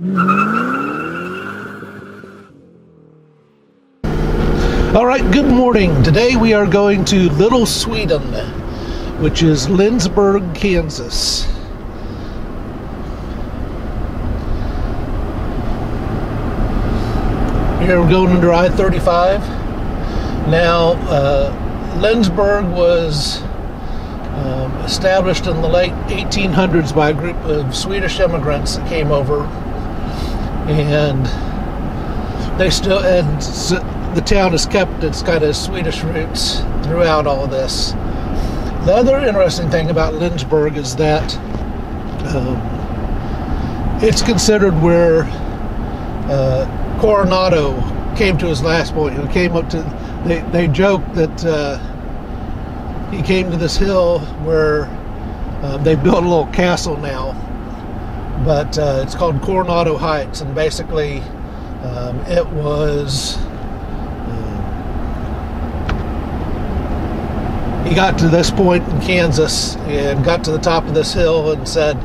All right, good morning. Today we are going to Little Sweden, which is Lindsborg, Kansas. Here we're going under I-35. Now, Lindsborg was established in the late 1800s by a group of Swedish immigrants that came over, and the town has kept its kind of Swedish roots throughout all this. The other interesting thing about Lindsborg is that it's considered where Coronado came to his last point. He came up to, they joke that he came to this hill where they built a little castle now, but it's called Coronado Heights, and basically it was he got to this point in Kansas and got to the top of this hill and said,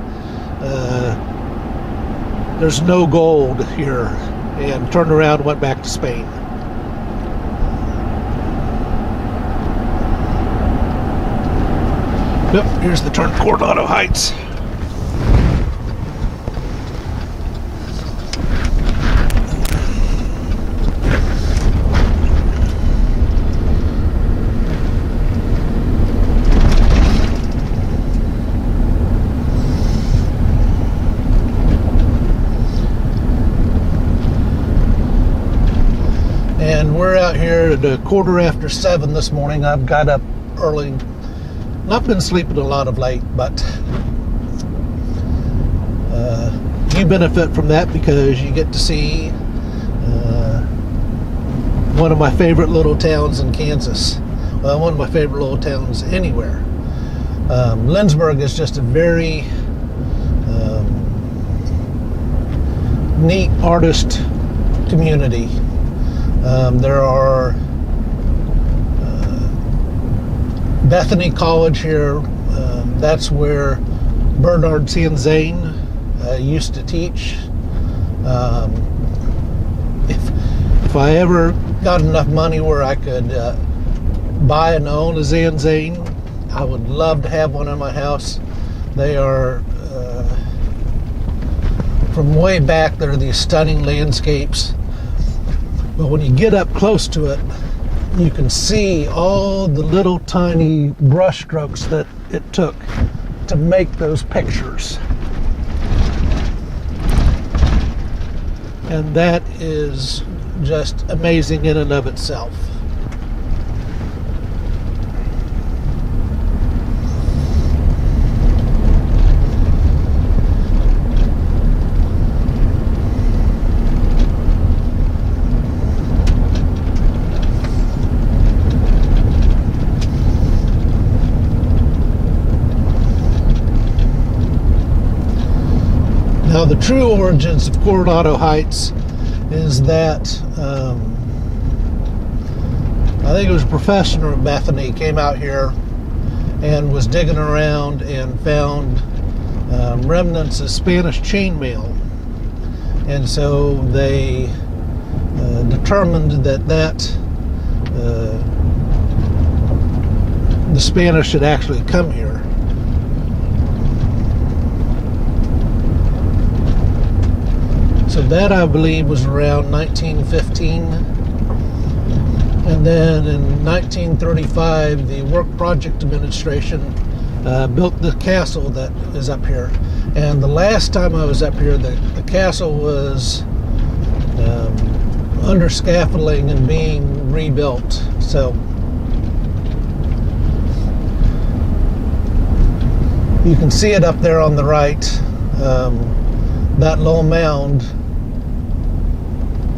there's no gold here, and turned around and went back to Spain. Yep, here's the turn, Coronado Heights. And we're out here at 7:15 this morning. I've got up early. Not been sleeping a lot of late, but you benefit from that because you get to see one of my favorite little towns in Kansas. Well, one of my favorite little towns anywhere. Lindsborg is just a very neat artist community. There are Bethany College here. That's where Birger Sandzen used to teach. If I ever got enough money where I could buy and own a Sandzen, I would love to have one in my house. They are from way back. They're these stunning landscapes. But when you get up close to it, you can see all the little tiny brush strokes that it took to make those pictures. And that is just amazing in and of itself. Now, the true origins of Coronado Heights is that I think it was a professor at Bethany came out here and was digging around and found remnants of Spanish chainmail, and so they determined that the Spanish had actually come here. So that, I believe, was around 1915. And then in 1935, the Work Project Administration built the castle that is up here. And the last time I was up here, the castle was under scaffolding and being rebuilt. So you can see it up there on the right, that little mound.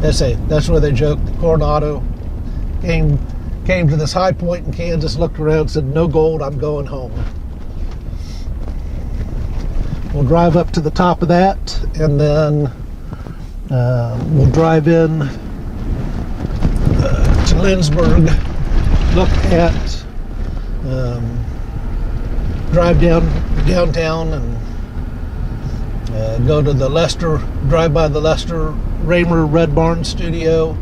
That's where they joked that Coronado came to this high point in Kansas, looked around and said, no gold, I'm going home. We'll drive up to the top of that, and then we'll drive in to Lindsborg, look at, drive downtown, and Go to the drive by the Raymer Red Barn studio,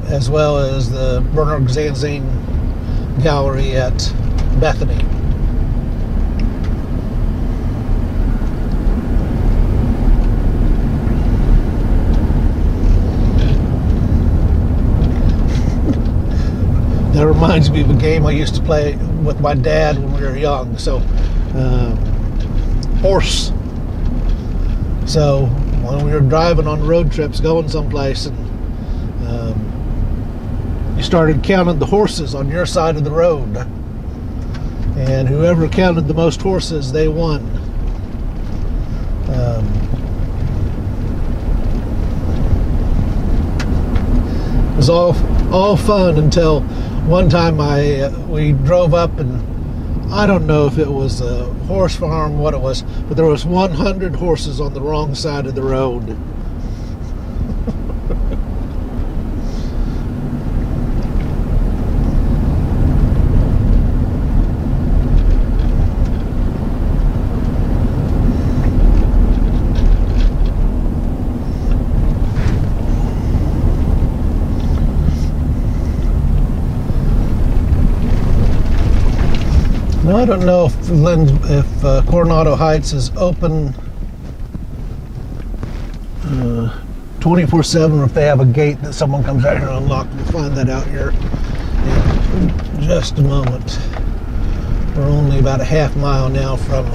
as well as the Birger Sandzen gallery at Bethany. That reminds me of a game I used to play with my dad when we were young. So, horse. So, when we were driving on road trips, going someplace, and you started counting the horses on your side of the road, and whoever counted the most horses, they won. It was all fun until one time we drove up, and I don't know if it was a horse farm, what it was, but there was 100 horses on the wrong side of the road. Now, I don't know if Coronado Heights is open 24/7, or if they have a gate that someone comes out here and unlocks. We'll find that out here in just a moment. We're only about a half mile now from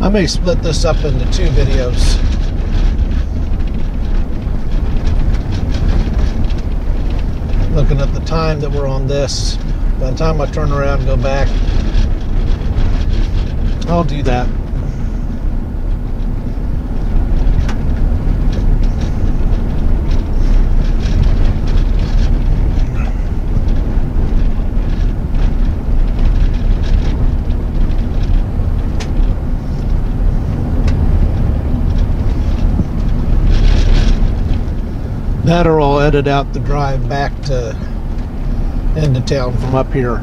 I may split this up into 2 videos. Looking at the time that we're on this, by the time I turn around and go back, I'll do that. That, or I'll edit out the drive back to into town from up here.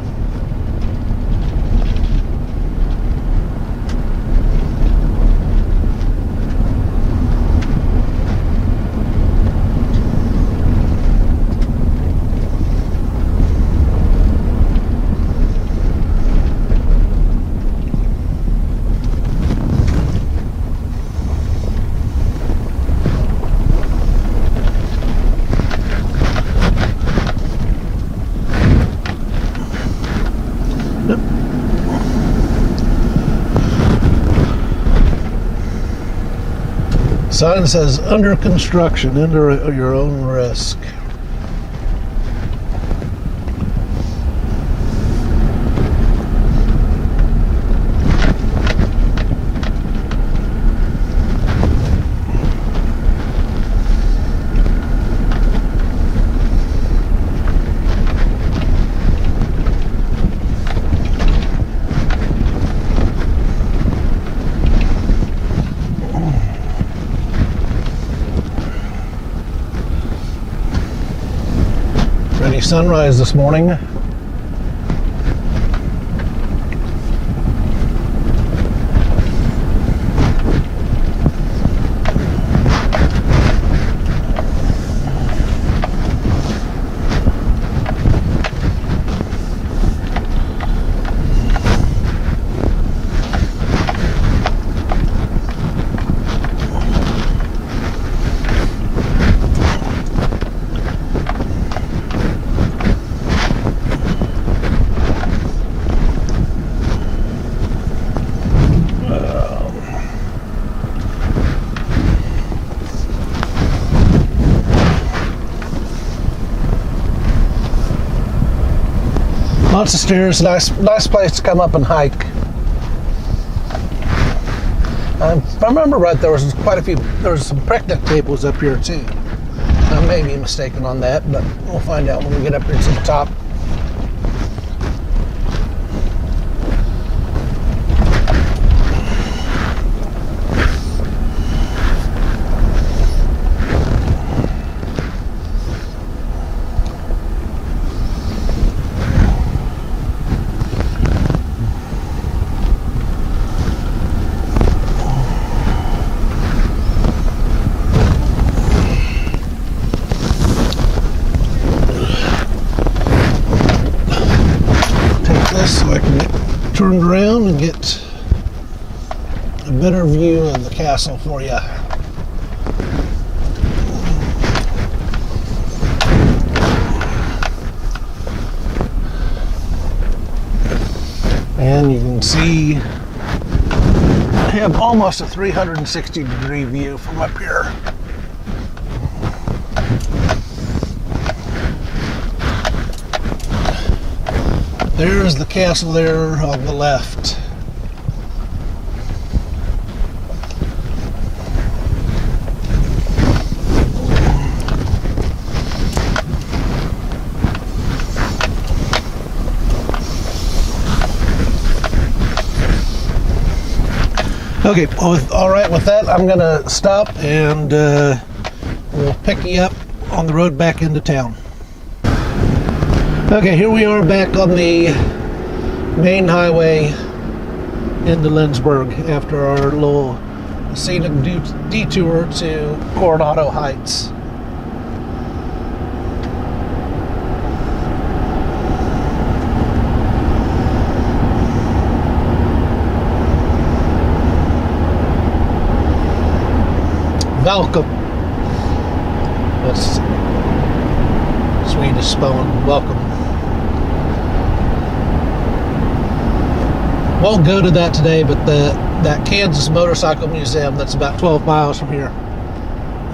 Sign says under construction, under your own risk. Sunrise this morning. Lots of stairs. Nice place to come up and hike. If I remember right, there was some picnic tables up here too. I may be mistaken on that, but we'll find out when we get up here to the top. So I can get turned around and get a better view of the castle for you. And you can see I have almost a 360-degree view from up here. There's the castle there on the left. Okay, well, all right, with that, I'm going to stop and we'll pick you up on the road back into town. Okay, here we are back on the main highway into Lindsborg after our little scenic detour to Coronado Heights. Welcome. That's Swedish spelling, welcome. Won't go to that today, but that Kansas Motorcycle Museum that's about 12 miles from here,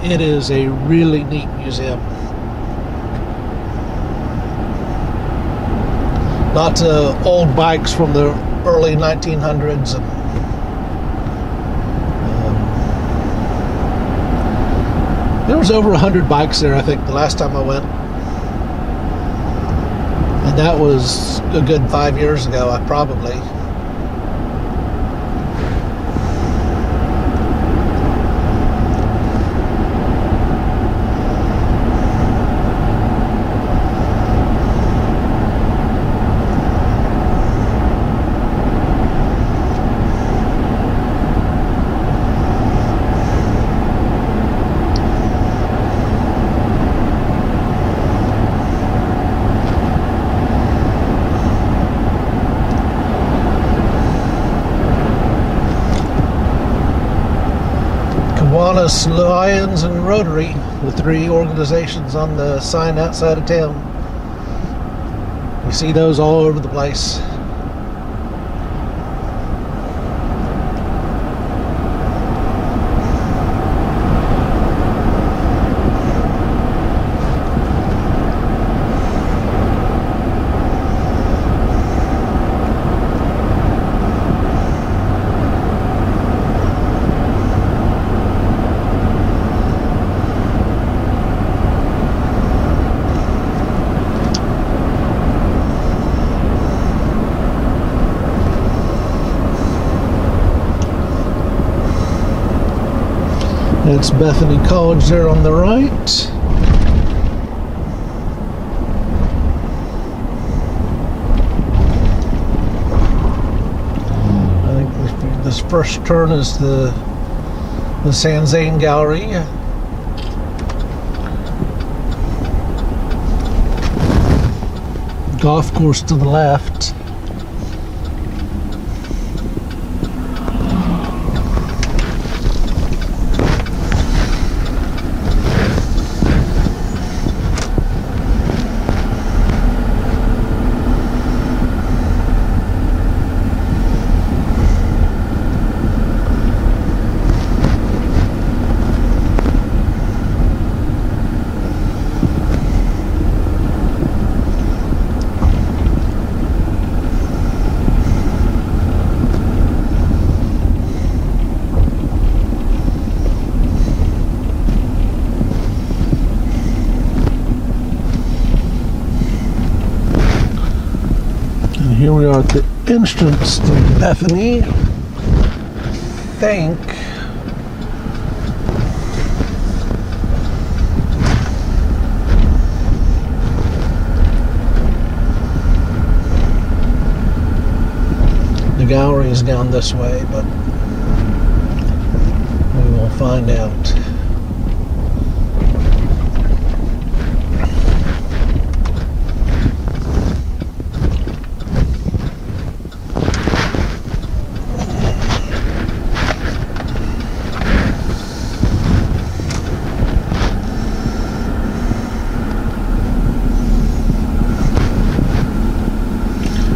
it is a really neat museum. Lots of old bikes from the early 1900s. And, there was over 100 bikes there, I think, the last time I went. And that was a good 5 years ago, probably. Lions and Rotary, the three organizations on the sign outside of town. You see those all over the place. That's Bethany College there on the right. I think this first turn is the Sandzen Gallery. Golf course to the left. Here we are at the entrance to Bethany. I think. The gallery is down this way, but we will find out.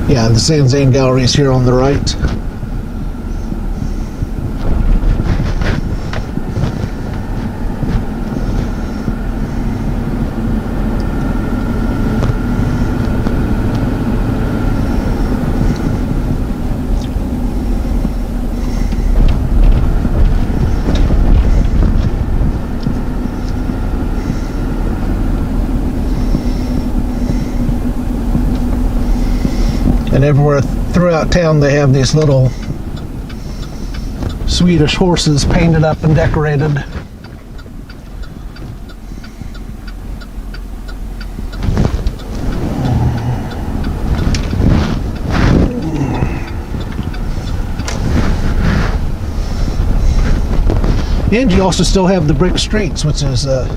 Yeah, the Sandzen Gallery is here on the right. And everywhere throughout town they have these little Swedish horses painted up and decorated. And you also still have the brick streets, which is a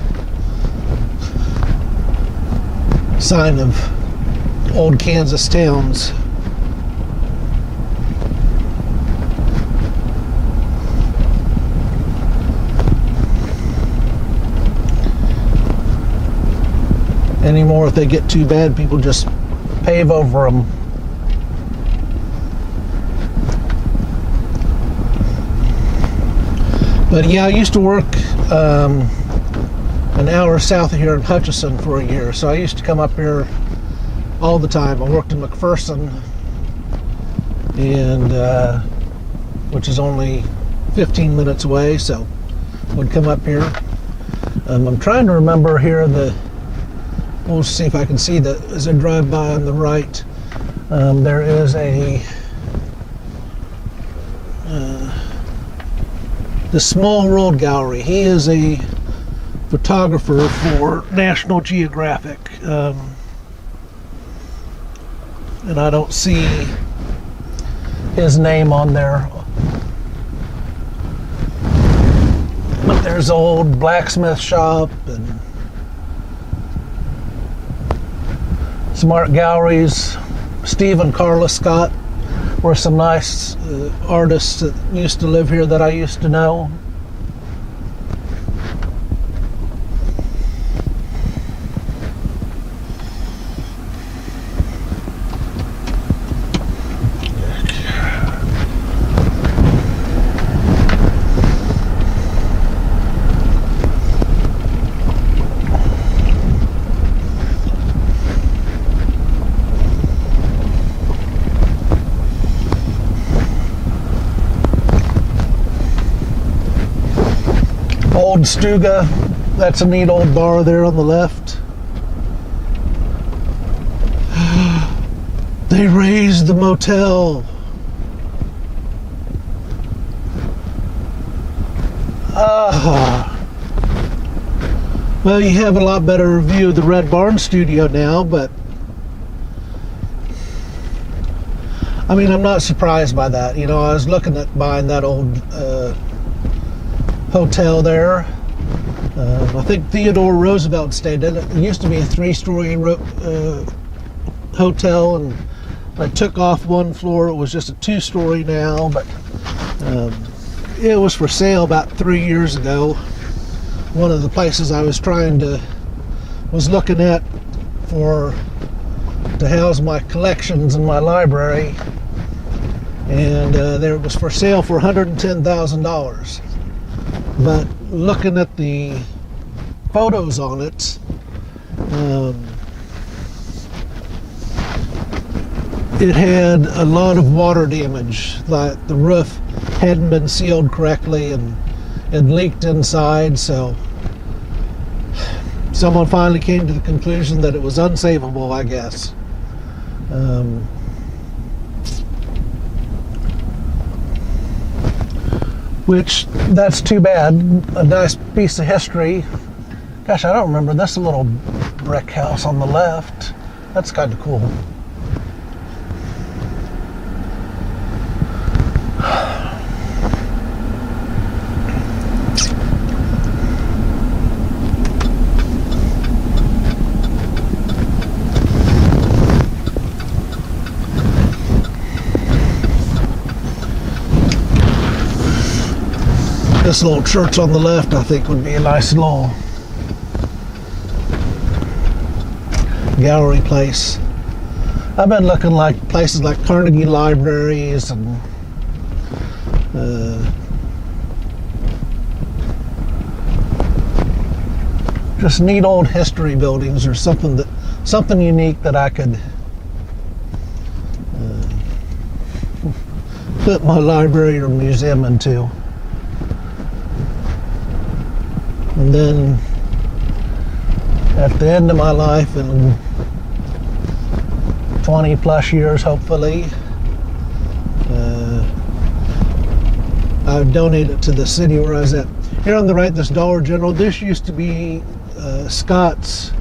sign of old Kansas towns. Anymore, if they get too bad, people just pave over them. But yeah, I used to work an hour south of here in Hutchinson for a year, so I used to come up here all the time. I worked in McPherson, and which is only 15 minutes away, so I would come up here. I'm trying to remember here we'll see if I can see that as I drive by on the right. There is the Small World Gallery. He is a photographer for National Geographic, and I don't see his name on there. But there's an old blacksmith shop and some art galleries. Steve and Carla Scott were some nice artists that used to live here that I used to know. Old Stuga, that's a neat old bar there on the left. They raised the motel. Well, you have a lot better view of the Red Barn studio now, but I mean, I'm not surprised by that. You know, I was looking at buying that old hotel there. I think Theodore Roosevelt stayed in it. It used to be a 3-story hotel, and I took off one floor. It was just a 2-story now, but it was for sale about 3 years ago. One of the places I was looking at to house my collections in my library, and there it was for sale for $110,000. But looking at the photos on it, it had a lot of water damage. Like the roof hadn't been sealed correctly and leaked inside, so someone finally came to the conclusion that it was unsavable, I guess. which that's too bad. A nice piece of history. Gosh, I don't remember this little brick house on the left. That's kind of cool. This little church on the left, I think, would be a nice little gallery place. I've been looking like places like Carnegie libraries and just neat old history buildings, or something unique that I could put my library or museum into. And then at the end of my life, in 20 plus years hopefully, I donate it to the city where I was at. Here on the right, this Dollar General, this used to be Scott's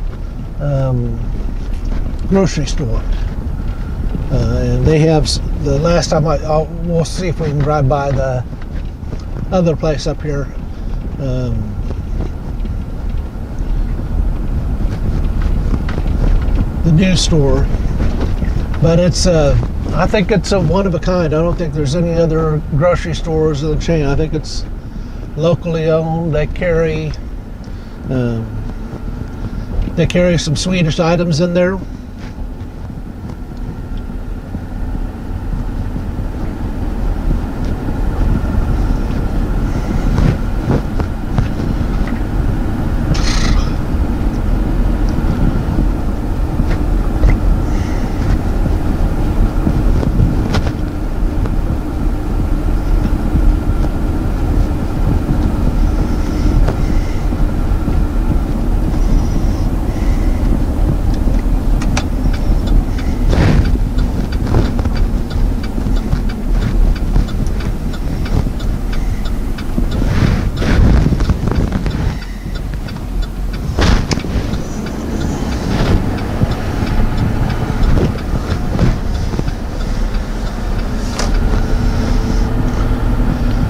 grocery store. And they have, the last time we'll see if we can drive by the other place up here. The new store, but it's I think it's a one of a kind. I don't think there's any other grocery stores in the chain. I think it's locally owned. They carry some Swedish items in there.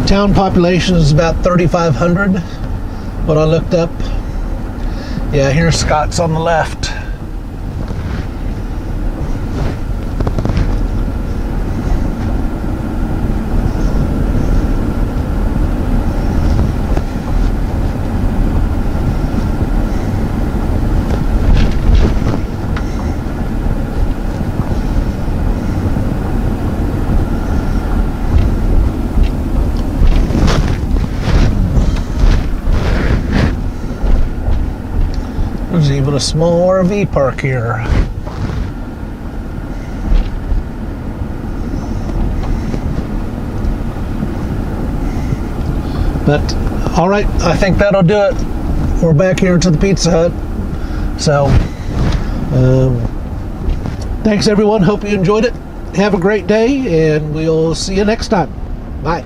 Town population is about 3,500, what I looked up. Yeah, here's Scott's on the left. There's even a small RV park here. But, all right, I think that'll do it. We're back here to the Pizza Hut. So, thanks everyone. Hope you enjoyed it. Have a great day, and we'll see you next time. Bye.